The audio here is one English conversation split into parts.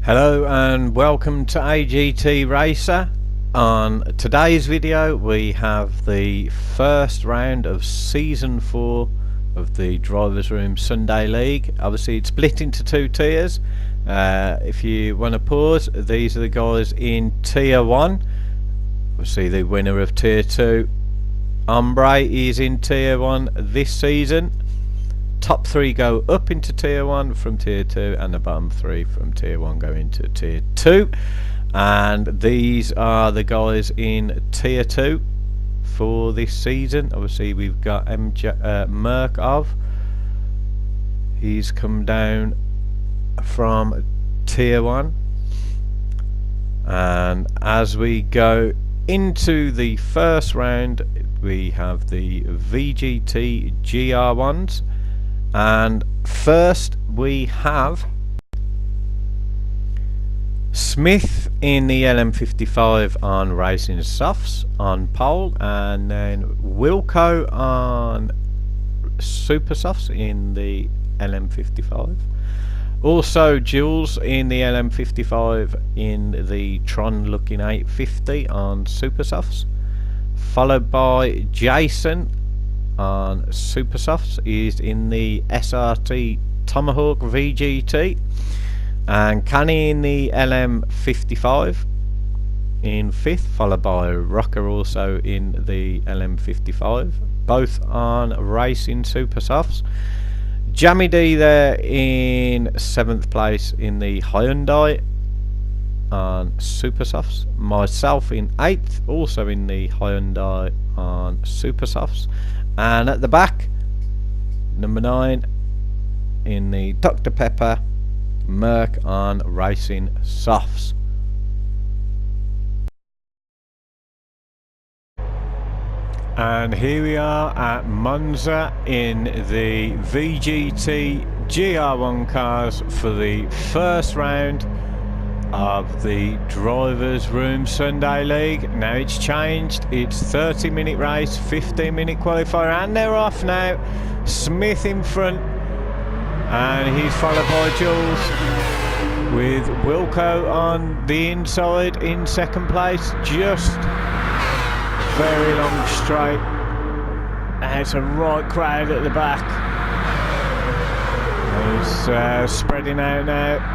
Hello and welcome to AGT Racer. On today's video we have the first round of Season 4 of the Drivers Room Sunday League. Obviously it's split into two tiers. If you want to pause, these are the guys in Tier 1. Obviously the winner of Tier 2, Ombre, is in Tier 1 this season. Top 3 go up into Tier 1 from Tier 2, and the bottom 3 from Tier 1 go into Tier 2. And these are the guys in Tier 2 for this season. Obviously we've got Merkov. He's come down from Tier 1. And as we go into the first round, we have the VGT GR1s. And first we have Smith in the LM55 on Racing Softs on pole, and then Wilco on Super Softs in the LM55. Also Jules in the LM55 in the Tron looking 850 on Super Softs, followed by Jason on Super Softs. Is in the SRT Tomahawk VGT, and Canny in the LM55 in 5th, followed by Rocker also in the LM55, both on Racing Super Softs. Jammy D there in 7th place in the Hyundai on Super Softs. Myself in 8th, also in the Hyundai on Super Softs. And at the back, number 9 in the Dr. Pepper Merc on Racing Softs. And here we are at Monza in the VGT GR1 cars for the first round of the Drivers Room Sunday League. Now it's changed, it's 30-minute race, 15-minute qualifier, and they're off now. Smith in front, and he's followed by Jules, with Wilco on the inside in second place. Just very long straight, and it's a right crowd at the back. He's spreading out now.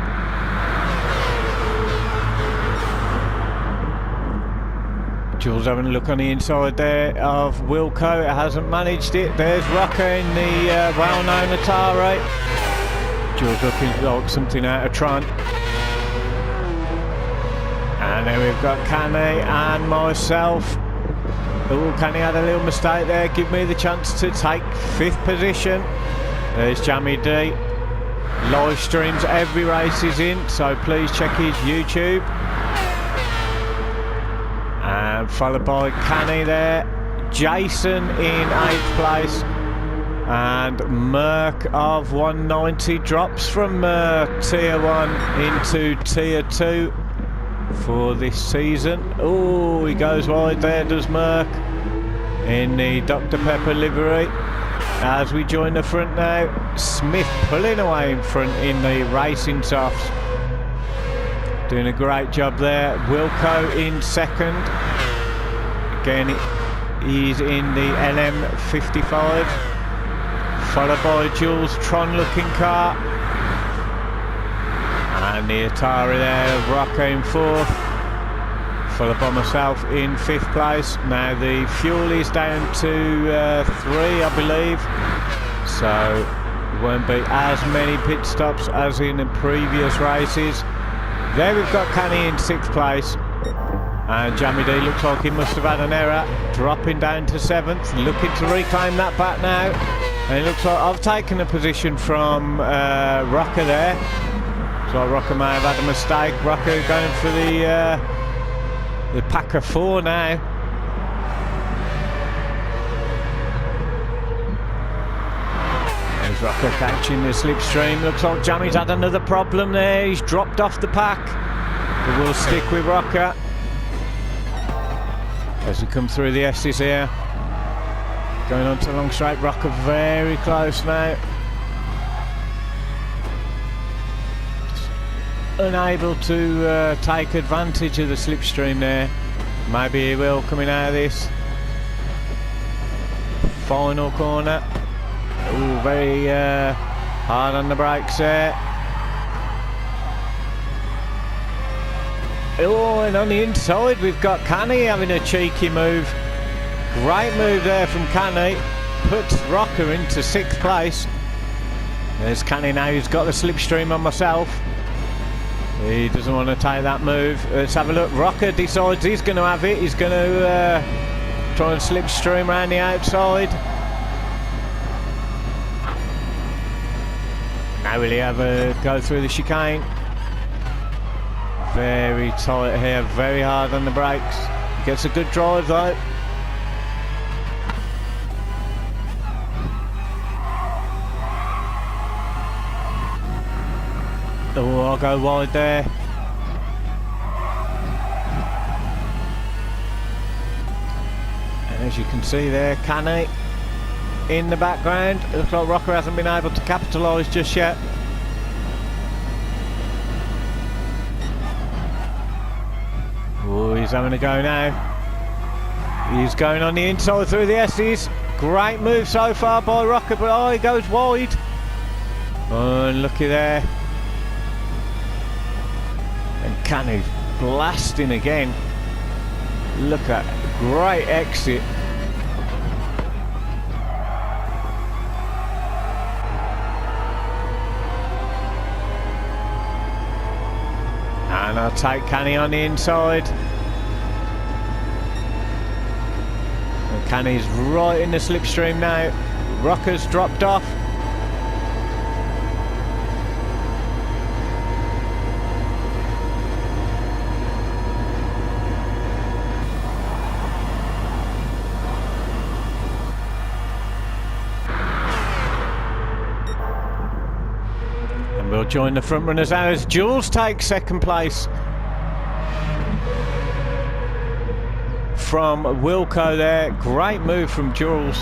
Jules having a look on the inside there of Wilco. It hasn't managed it. There's Rocker in the well-known Atari. Jules looking like something out of Tron. And then we've got Canny and myself. Oh, Canny had a little mistake there. Give me the chance to take 5th position. There's Jammy D. Live streams every race is in, so please check his YouTube. And followed by Canny there. Jason in 8th place. And Merc of 190 drops from Tier 1 into Tier 2 for this season. Oh, he goes wide there, does Merc, in the Dr. Pepper livery. As we join the front now, Smith pulling away in front in the Racing Softs. Doing a great job there. Wilco in second. Again, he's in the LM55. Followed by Jules' Tron looking car. And the Atari there, Rocco in 4th. Followed by myself in 5th place. Now the fuel is down to 3, I believe. So there won't be as many pit stops as in the previous races. There we've got Canny in 6th place, and Jammy D looks like he must have had an error, dropping down to 7th, looking to reclaim that back now. And it looks like I've taken a position from Rocker there, so Rocker may have had a mistake. Rocker going for the pack of 4 now. Rocker catching the slipstream. Looks like Jammy's had another problem there. He's dropped off the pack, but we'll stick with Rocker as we come through the S's here. Going on to long straight. Rocker very close now. unable to take advantage of the slipstream there. Maybe he will coming out of this. Final corner. Oh, very hard on the brakes there. Oh, and on the inside we've got Canny having a cheeky move. Great move there from Canny. Puts Rocker into 6th place. There's Canny now, who's got the slipstream on myself. He doesn't want to take that move. Let's have a look. Rocker decides he's going to have it. He's going to try and slipstream around the outside. Now will he have a go through the chicane? Very tight here, very hard on the brakes. Gets a good drive though. Oh, I'll go wide there. And as you can see there, Canny in the background. Looks like Rocker hasn't been able to capitalise just yet. Oh, he's having a go now. He's going on the inside through the S's. Great move so far by Rocker, but oh, he goes wide. Oh, and looky there. And Canny blasting again. Look at great exit. And I'll take Canny on the inside. And Canny's right in the slipstream now. Rocker's dropped off. We'll join the front runners now as Jules takes 2nd place from Wilco there. Great move from Jules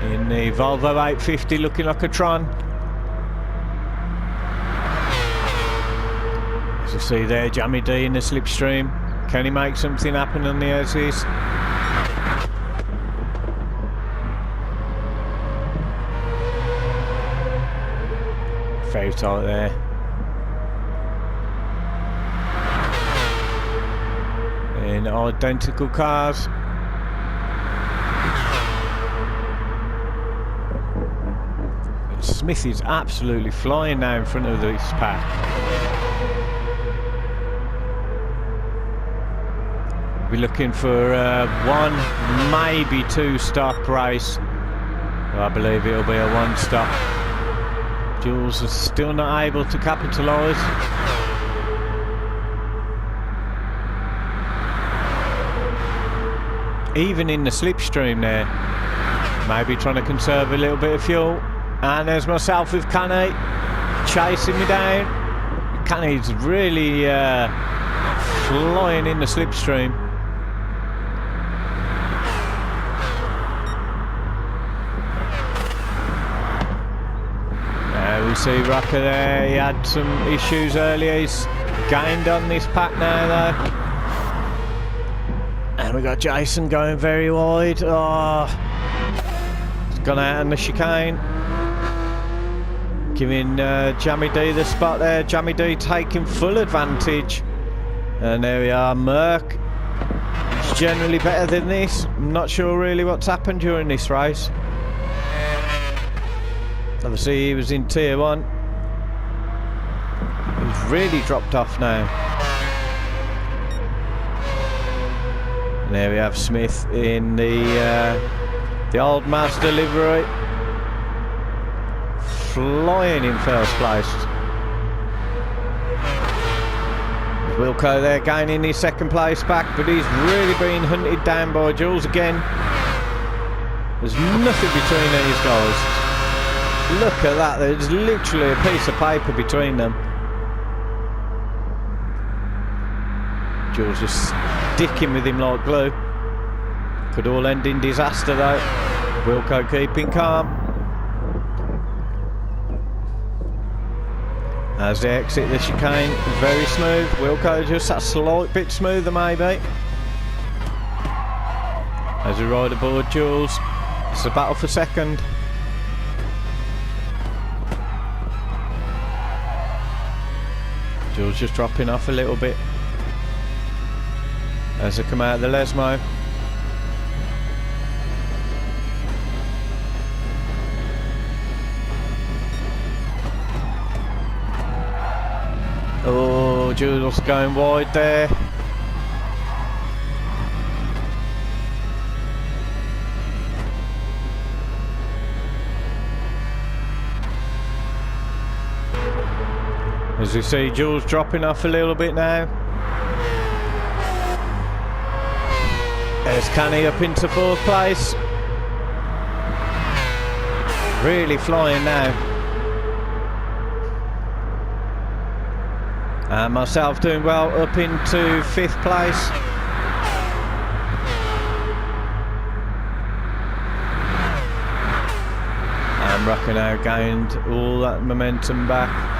in the Volvo 850, looking like a Tron. As you see there, Jammy D in the slipstream. Can he make something happen on the Aussies? Very tight there. In identical cars. And Smith is absolutely flying now in front of this pack. We're looking for 1, maybe 2 stop race. Well, I believe it'll be a 1 stop. Jules is still not able to capitalise. Even in the slipstream there. Maybe trying to conserve a little bit of fuel. And there's myself with Canny chasing me down. Canny's really flying in the slipstream. We see Rocker there. He had some issues earlier. He's gained on this pack now though. And we got Jason going very wide. Oh, he's gone out on the chicane, giving Jammy D the spot there. Jammy D taking full advantage. And there we are. Merc is generally better than this. I'm not sure really what's happened during this race. Obviously he was in tier 1. He's really dropped off now. And there we have Smith in the old Mazda livery, flying in 1st place. Wilco there gaining his 2nd place back, but he's really being hunted down by Jules again. There's nothing between these guys. Look at that, there's literally a piece of paper between them. Jules just sticking with him like glue. Could all end in disaster though. Wilco keeping calm. as they exit the chicane. Very smooth. Wilco just a slight bit smoother maybe. As we ride aboard Jules. It's a battle for second. Jules just dropping off a little bit as they come out of the Lesmo. Oh, Jules going wide there. As we see Jules dropping off a little bit now. There's Canny up into 4th place. Really flying now. And myself doing well up into 5th place. And Rucker now gained all that momentum back.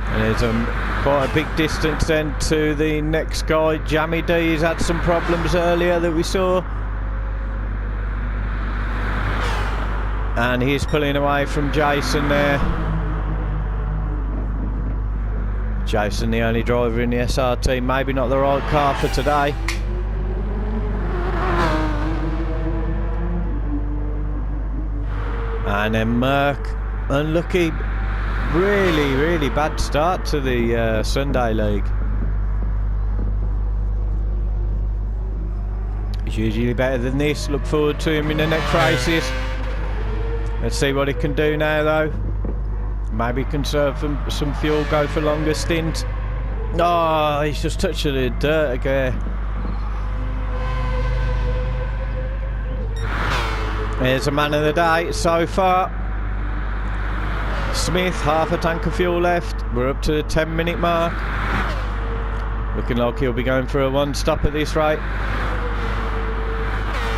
And there's quite a big distance then to the next guy. Jammy D's had some problems earlier that we saw. And he's pulling away from Jason there. Jason, the only driver in the SRT, maybe not the right car for today. And then Merck, unlucky. Really bad start to the Sunday League. He's usually better than this. Look forward to him in the next races. Let's see what he can do now though. Maybe conserve some fuel, go for longer stints. Oh, he's just touching the dirt again. Here's a man of the day so far. Smith, half a tank of fuel left. We're up to the 10-minute mark. Looking like he'll be going for a one-stop at this rate.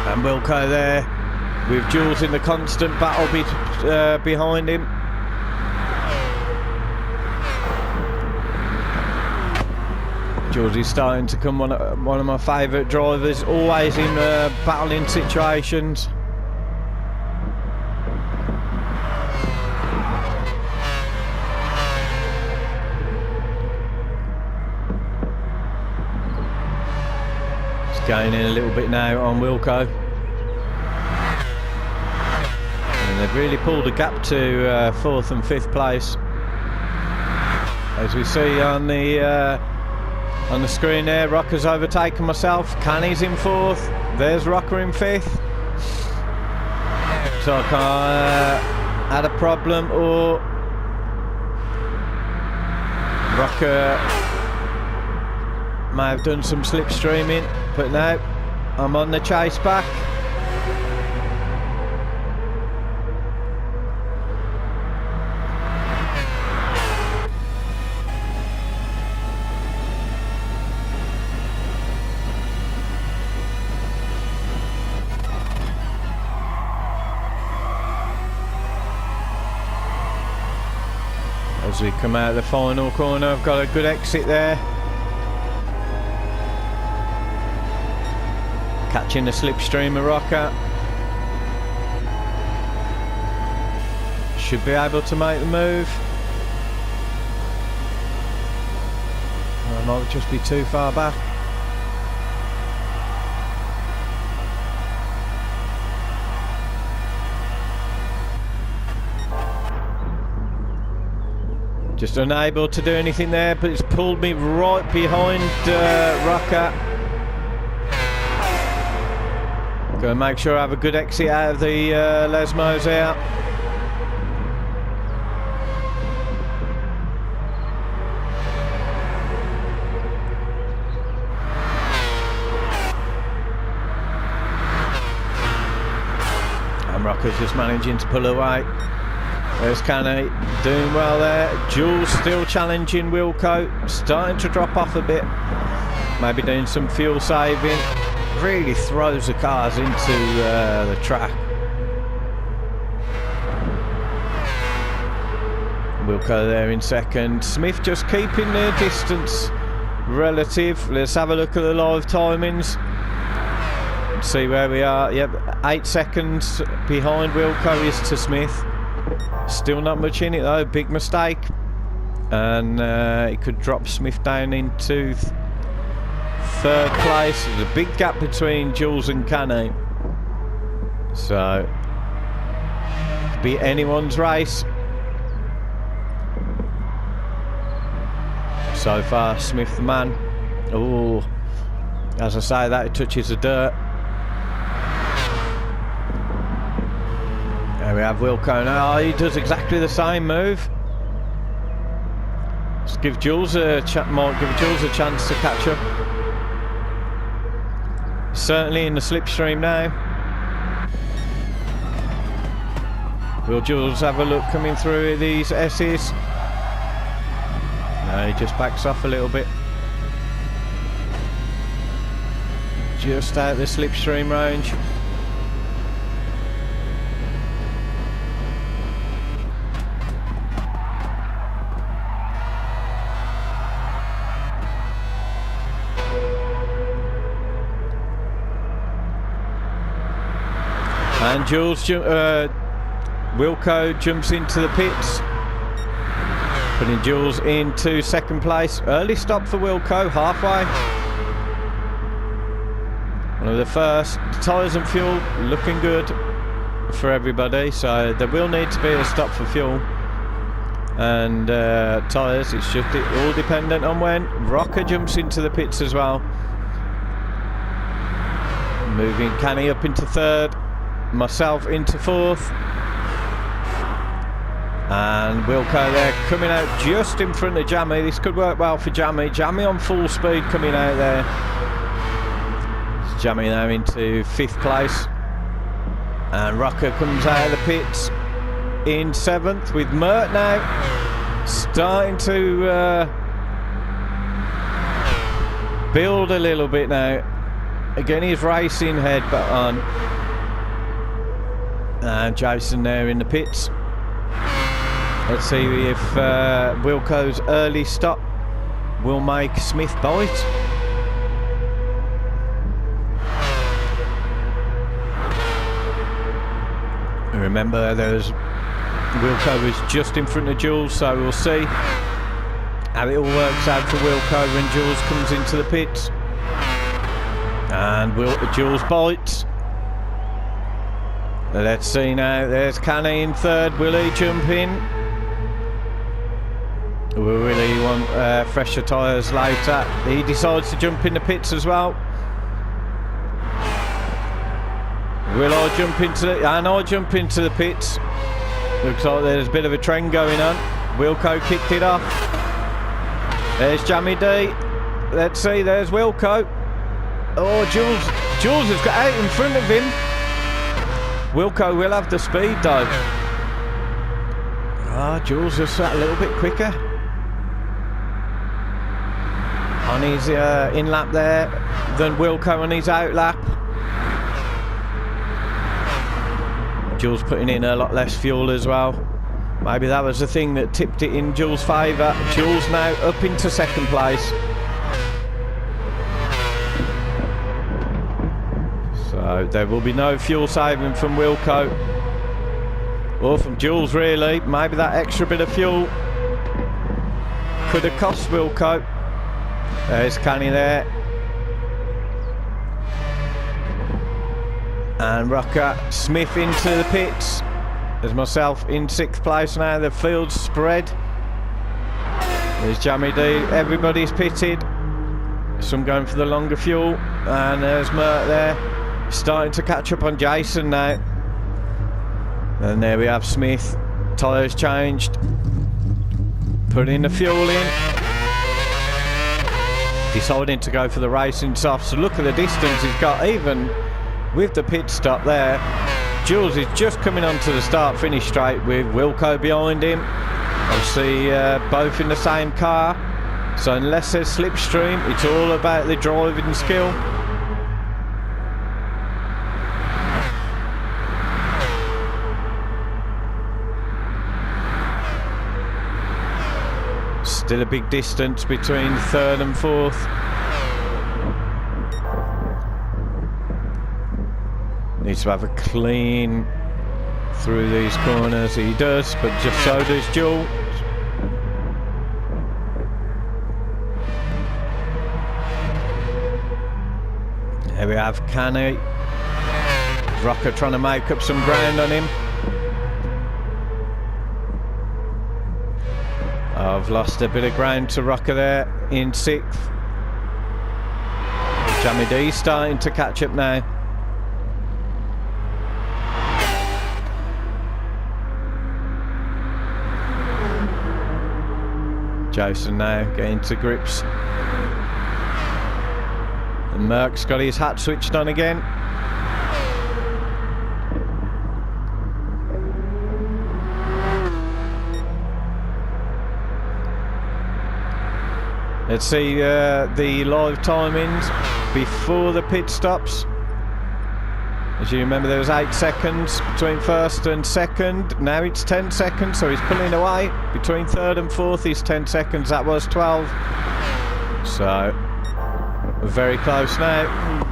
And Wilco there with Jules in the constant battle behind him. Jules is starting to come one of my favourite drivers, always in battling situations. Gaining a little bit now on Wilco, and they've really pulled a gap to 4th and 5th place, as we see on the screen there. Rocker's overtaken myself. Canny's in 4th. There's Rocker in 5th. So I had a problem, or Rocker may have done some slipstreaming. But now I'm on the chase back. As we come out of the final corner, I've got a good exit there. Catching the slipstream of Rocker. Should be able to make the move. I might just be too far back. Just unable to do anything there, but it's pulled me right behind Rocker. Gonna make sure I have a good exit out of the Lesmos out. And Rocker's just managing to pull away. There's Canny doing well there. Jules still challenging Wilco, starting to drop off a bit. Maybe doing some fuel saving. Really throws the cars into the track. Wilco there in second. Smith just keeping their distance relative. Let's have a look at the live timings. See where we are. Yep, 8 seconds behind Wilco is to Smith. Still not much in it though. Big mistake, and it could drop Smith down into third place. There's a big gap between Jules and Canny, so could be anyone's race. So far, Smith the man. Oh, as I say, that touches the dirt. There we have Wilco now. Oh, he does exactly the same move. Just give Jules a might give Jules a chance to catch up. Certainly in the slipstream now. Will Jules have a look coming through these S's? No, he just backs off a little bit. Just out the slipstream range. And Jules, Wilco jumps into the pits, putting Jules into second place. Early stop for Wilco, halfway. One of the first. Tyres and fuel looking good for everybody, so there will need to be a stop for fuel and tyres. It's just all dependent on when. Rocker jumps into the pits as well, moving Canny up into third. Myself into fourth, and Wilco there coming out just in front of Jammy. This could work well for Jammy. Jammy on full speed coming out there. It's Jammy now into fifth place, and Rocker comes out of the pits in seventh, with Mert now starting to build a little bit now. Again, he's racing head but on. And Jason there in the pits. Let's see if Wilco's early stop will make Smith bite. Remember, Wilco was just in front of Jules, so we'll see how it all works out for Wilco when Jules comes into the pits. And Jules bites. Let's see now. There's Canny in third. Will he jump in? Will he want fresher tyres later? He decides to jump in the pits as well. Will I jump into the... And I jump into the pits. Looks like there's a bit of a trend going on. Wilco kicked it off. There's Jammy D. Let's see. There's Wilco. Oh, Jules has got out in front of him. Wilco will have the speed though. Jules is a little bit quicker on his in lap there than Wilco on his out lap. Jules putting in a lot less fuel as well. Maybe that was the thing that tipped it in Jules' favour. Jules now up into second place. So there will be no fuel saving from Wilco, or from Jules really. Maybe that extra bit of fuel could have cost Wilco. There's Canny there. And Rocker. Smith into the pits. There's myself in sixth place now. The field's spread. There's Jammy D. Everybody's pitted. Some going for the longer fuel. And there's Mert there. Starting to catch up on Jason now. And there we have Smith. Tyres changed. Putting the fuel in. Deciding to go for the racing soft. So look at the distance he's got, even with the pit stop there. Jules is just coming onto the start-finish straight with Wilco behind him. Obviously both in the same car. So unless there's slipstream, it's all about the driving skill. Still a big distance between third and fourth. Needs to have a clean through these corners. He does, but just so does Jules. There we have Canny. Rocker trying to make up some ground on him. I've lost a bit of ground to Rocker there in 6th. Jammy D starting to catch up now. Jason now getting to grips. And Merck's got his hat switched on again. Let's see the live timings before the pit stops. As you remember, there was 8 seconds between first and second. Now it's 10 seconds, so he's pulling away. Between third and fourth is 10 seconds. That was 12. So, very close now.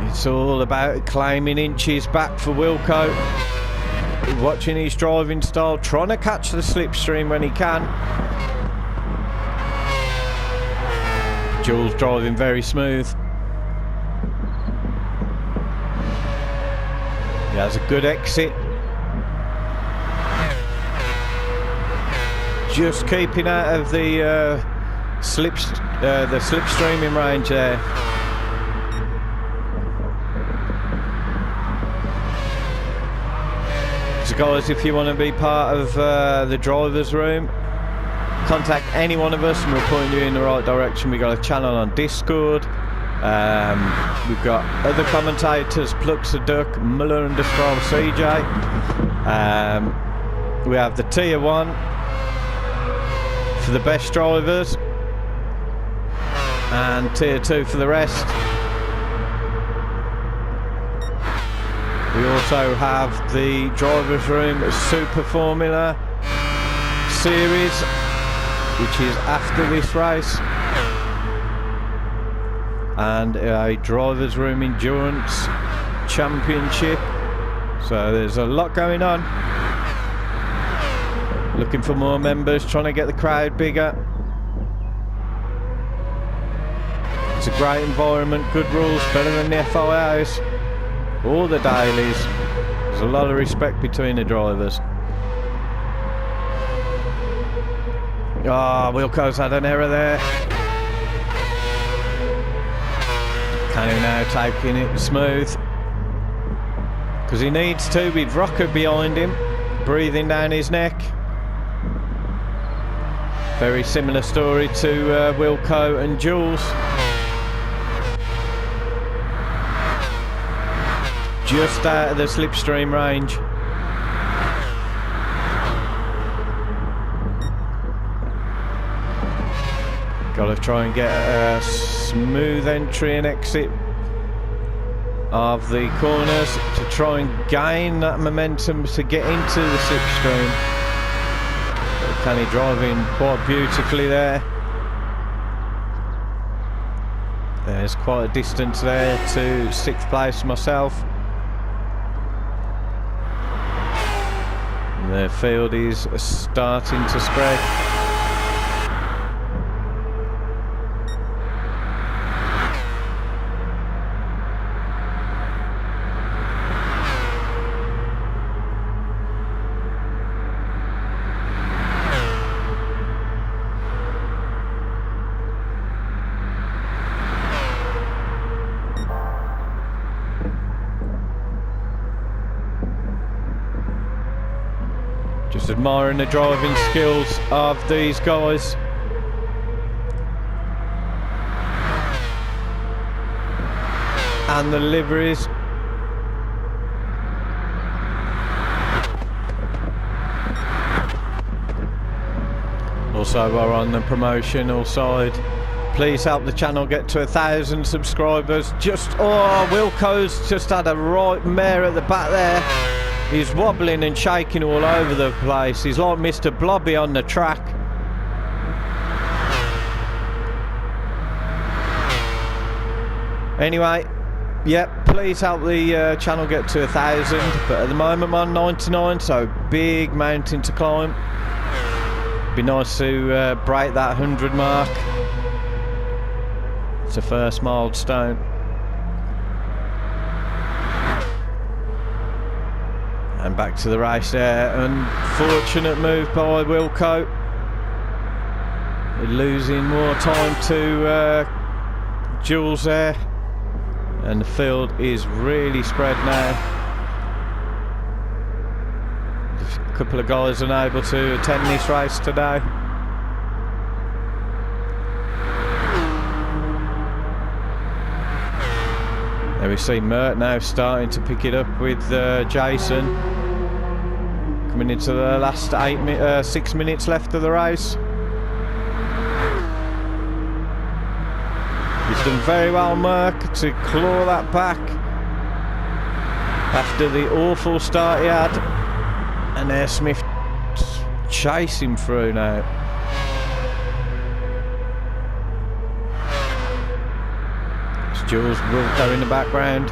It's all about claiming inches back for Wilco. Watching his driving style, trying to catch the slipstream when he can. Jules driving very smooth. He has a good exit. Just keeping out of the slipstreaming range there. So guys, if you want to be part of the driver's room, contact any one of us and we'll point you in the right direction. We've got a channel on Discord. We've got other commentators, Plux a Duck, Muller and Destral CJ. We have the tier 1 for the best drivers and tier 2 for the rest. We also have the Drivers Room Super Formula Series, which is after this race, and a Drivers Room Endurance Championship. So there's a lot going on. Looking for more members, trying to get the crowd bigger. It's a great environment, good rules, better than the FIAs. All the dailies. There's a lot of respect between the drivers. Ah, Wilco's had an error there. Canny now taking it smooth, because he needs to, with Rocker behind him, breathing down his neck. Very similar story to Wilco and Jules. Just out of the slipstream range. Got to try and get a smooth entry and exit of the corners to try and gain that momentum to get into the slipstream. Canny driving quite beautifully there. There's quite a distance there to 6th place myself. The field is starting to spread. Just admiring the driving skills of these guys. And the liveries. Also we're on the promotional side. Please help the channel get to 1,000 subscribers. Wilco's just had a right mare at the back there. He's wobbling and shaking all over the place. He's like Mr. Blobby on the track. Anyway, yep, please help the channel get to 1,000. But at the moment I'm on 99, so big mountain to climb. Be nice to break that 100 mark. It's the first milestone. And back to the race there. Unfortunate move by Wilco. Losing more time to Jules there. And the field is really spread now. A couple of guys unable to attend this race today. There we see Mert now starting to pick it up with Jason. Coming into the last 6 minutes left of the race. He's done very well, Merck, to claw that back after the awful start he had. And there Smith chasing through now. It's Jules Wilco in the background.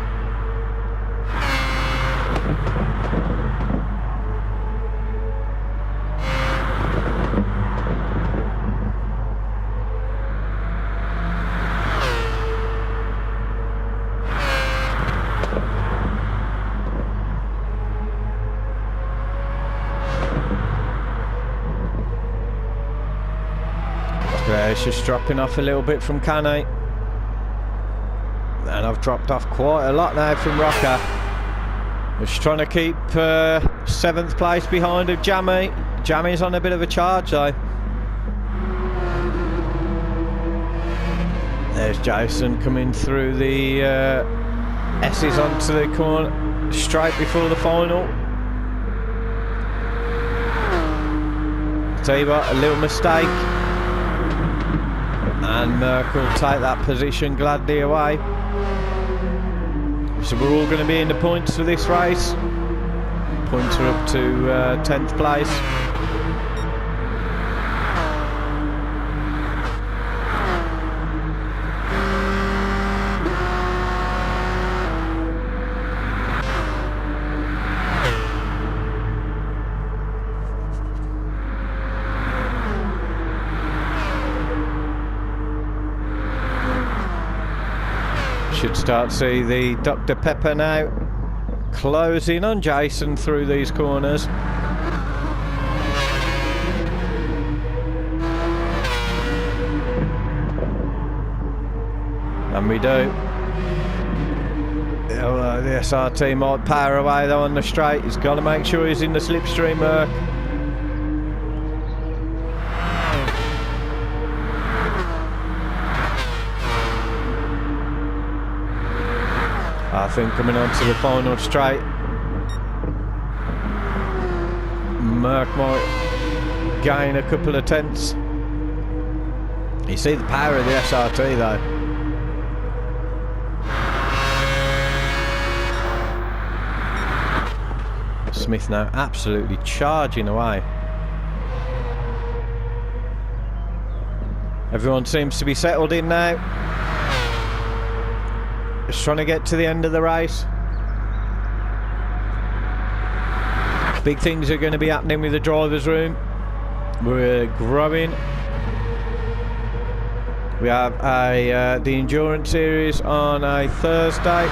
It's just dropping off a little bit from Canny. And I've dropped off quite a lot now from Rocker. Just trying to keep 7th place behind of Jammy. Jammy's on a bit of a charge though. There's Jason coming through the S's onto the corner straight before the final. Tell you what, a little mistake. And Merck will take that position gladly away. So we're all going to be in the points for this race. Points are up to 10th place. Should start to see the Dr. Pepper now closing on Jason through these corners. And we do. The SRT might power away though on the straight. He's got to make sure he's in the slipstream, Merck. I think coming on to the final straight, Merck might gain a couple of tenths. You see the power of the SRT though. Smith now absolutely charging away. Everyone seems to be settled in now. Just trying to get to the end of the race. Big things are going to be happening with the driver's room. We're growing. We have the endurance series on a Thursday,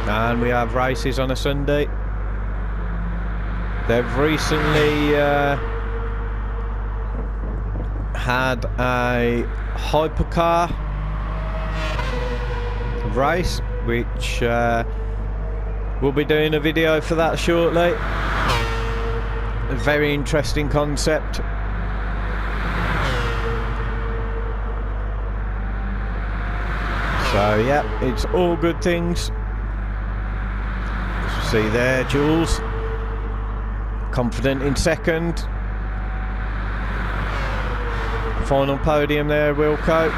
and we have races on a Sunday. They've recently had a hypercar race, which we'll be doing a video for that shortly. A very interesting concept. So yeah, it's all good things. As you see there, Jules confident in second. Final podium there, Wilco.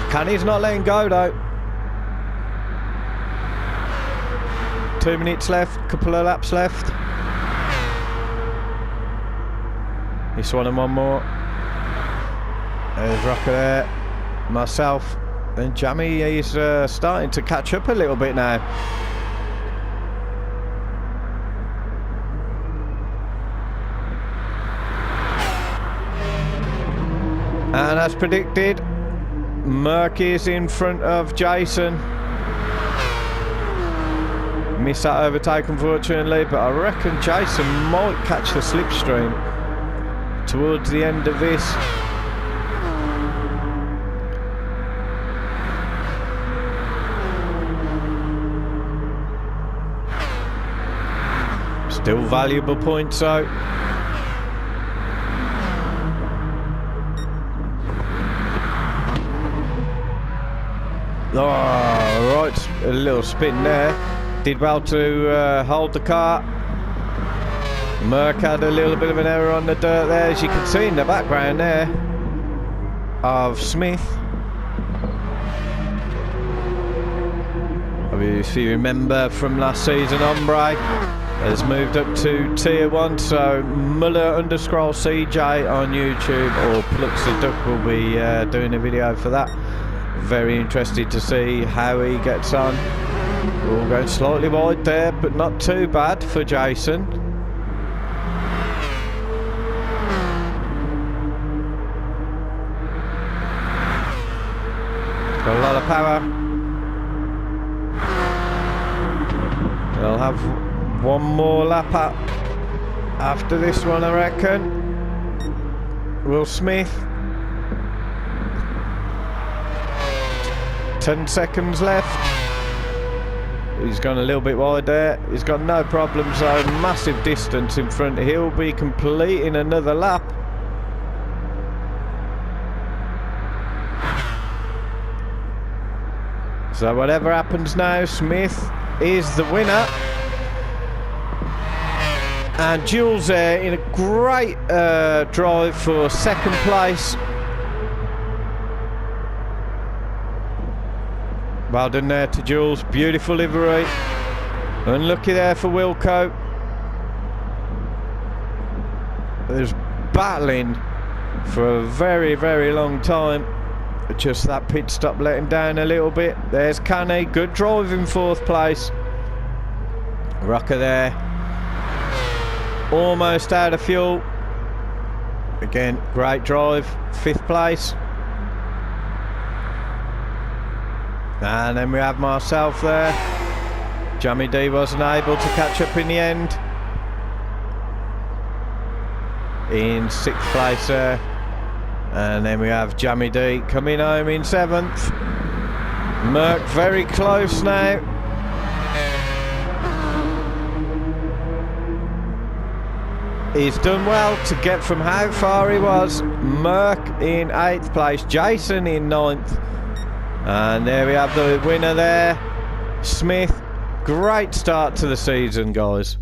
Canny's not letting go though. 2 minutes left, couple of laps left. This one and one more. There's Rocker there. Myself and Jammy, he's starting to catch up a little bit now. And as predicted, Merck is in front of Jason. Missed that overtake unfortunately, but I reckon Jason might catch the slipstream towards the end of this. Still valuable points though. Oh, right, a little spin there. Did well to hold the car. Merck had a little bit of an error on the dirt there, as you can see in the background there of Smith. If you remember from last season, Ombre has moved up to tier 1, so Muller_CJ on YouTube, or Plux the Duck will be doing a video for that. Very interested to see how he gets on. We'll go slightly wide there, but not too bad for Jason. Got a lot of power. They'll have one more lap up after this one, I reckon. Will Smith. 10 seconds left. He's gone a little bit wide there. He's got no problems though. Massive distance in front. He'll be completing another lap. So whatever happens now, Smith is the winner. And Jules there in a great drive for second place. Well done there to Jules, beautiful livery. Unlucky there for Wilco. There's battling for a very, very long time. Just that pit stop letting down a little bit. There's Canny, good drive in 4th place. Rocker there. Almost out of fuel. Again, great drive, 5th place. And then we have myself there. Jammy D wasn't able to catch up in the end. In 6th place there. And then we have Jammy D coming home in 7th. Merck very close now. He's done well to get from how far he was. Merck in 8th place, Jason in 9th. And there we have the winner there, Smith. Great start to the season, guys.